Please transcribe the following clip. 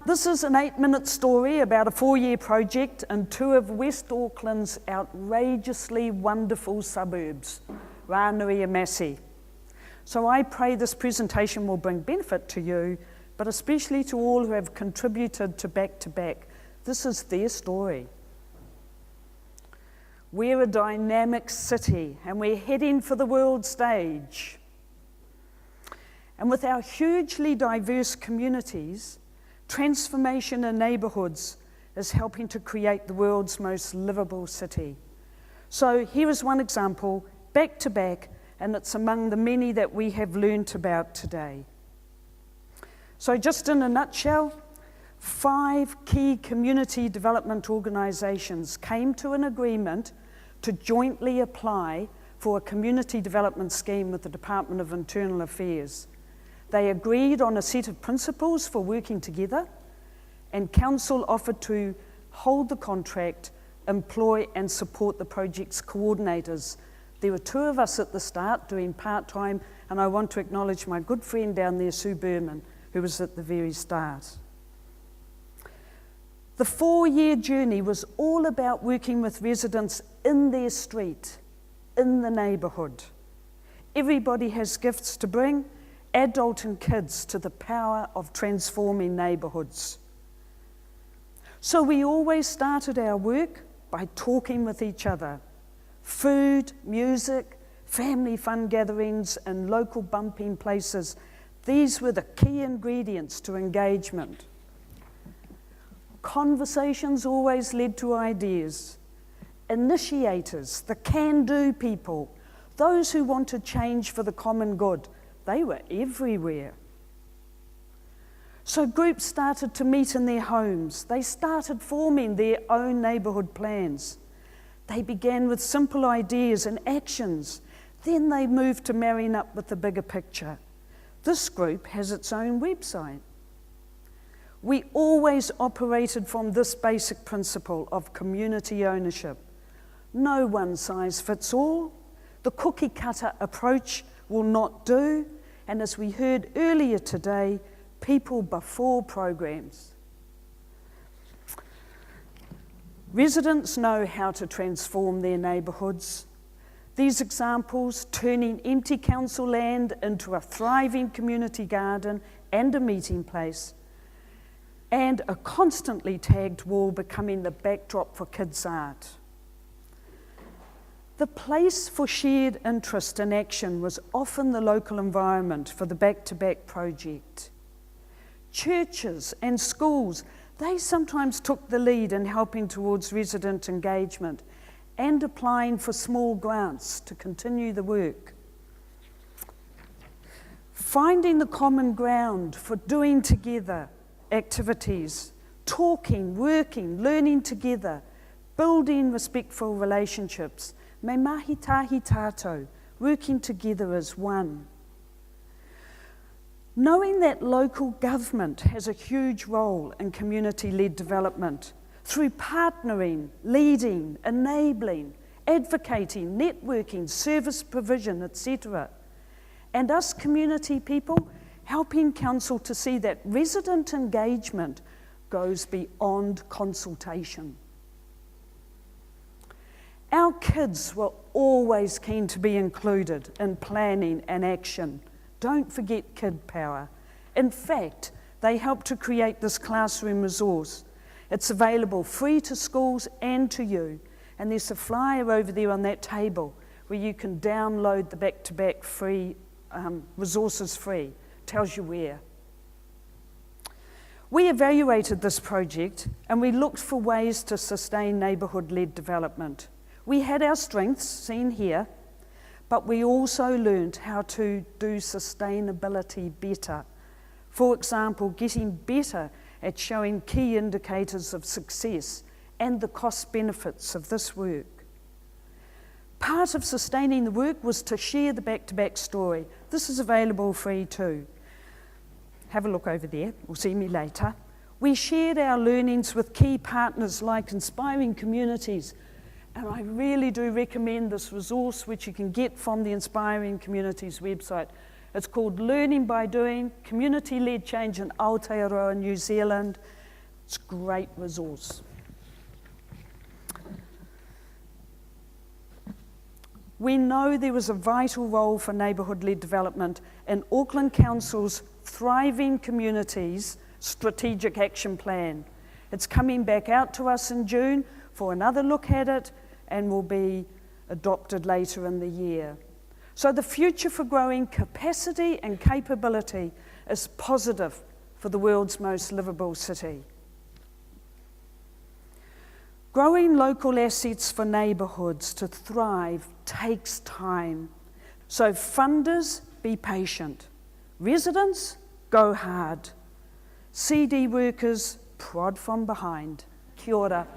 This is an 8-minute story about a 4-year project in 2 of West Auckland's outrageously wonderful suburbs, Rānui-a-Masi. So I pray this presentation will bring benefit to you, but especially to all who have contributed to Back to Back. This is their story. We're a dynamic city and we're heading for the world stage. And with our hugely diverse communities, transformation in neighbourhoods is helping to create the world's most livable city. So here is one example, Back to Back, and it's among the many that we have learnt about today. So just in a nutshell, 5 key community development organisations came to an agreement to jointly apply for a community development scheme with the Department of Internal Affairs. They agreed on a set of principles for working together, and Council offered to hold the contract, employ and support the project's coordinators. There were 2 of us at the start doing part-time, and I want to acknowledge my good friend down there, Sue Berman, who was at the very start. The 4-year journey was all about working with residents in their street, in the neighbourhood. Everybody has gifts to bring, adult and kids, to the power of transforming neighbourhoods. So we always started our work by talking with each other. Food, music, family fun gatherings and local bumping places, these were the key ingredients to engagement. Conversations always led to ideas. Initiators, the can-do people, those who wanted change for the common good, they were everywhere. So groups started to meet in their homes. They started forming their own neighbourhood plans. They began with simple ideas and actions. Then they moved to marrying up with the bigger picture. This group has its own website. We always operated from this basic principle of community ownership. No one size fits all. The cookie cutter approach will not do. And as we heard earlier today, people before programs. Residents know how to transform their neighbourhoods. These examples, turning empty council land into a thriving community garden and a meeting place, and a constantly tagged wall becoming the backdrop for kids' art. The place for shared interest and action was often the local environment for the Back to Back project. Churches and schools, they sometimes took the lead in helping towards resident engagement and applying for small grants to continue the work. Finding the common ground for doing together activities, talking, working, learning together, building respectful relationships, me mahi tahi tātou, working together as one. Knowing that local government has a huge role in community-led development through partnering, leading, enabling, advocating, networking, service provision, etc. And us community people helping council to see that resident engagement goes beyond consultation. Our kids were always keen to be included in planning and action. Don't forget Kid Power. In fact, they helped to create this classroom resource. It's available free to schools and to you. And there's a flyer over there on that table where you can download the Back to Back free resources free. Tells you where. We evaluated this project and we looked for ways to sustain neighbourhood-led development. We had our strengths, seen here, but we also learned how to do sustainability better. For example, getting better at showing key indicators of success and the cost benefits of this work. Part of sustaining the work was to share the Back to Back story. This is available free too. Have a look over there, or see me later. We shared our learnings with key partners like Inspiring Communities, and I really do recommend this resource which you can get from the Inspiring Communities website. It's called Learning by Doing, Community-Led Change in Aotearoa, New Zealand. It's a great resource. We know there is a vital role for neighbourhood-led development in Auckland Council's Thriving Communities Strategic Action Plan. It's coming back out to us in June for another look at it and will be adopted later in the year. So the future for growing capacity and capability is positive for the world's most livable city. Growing local assets for neighbourhoods to thrive takes time. So funders, be patient. Residents, go hard. CD workers, prod from behind. Kia ora.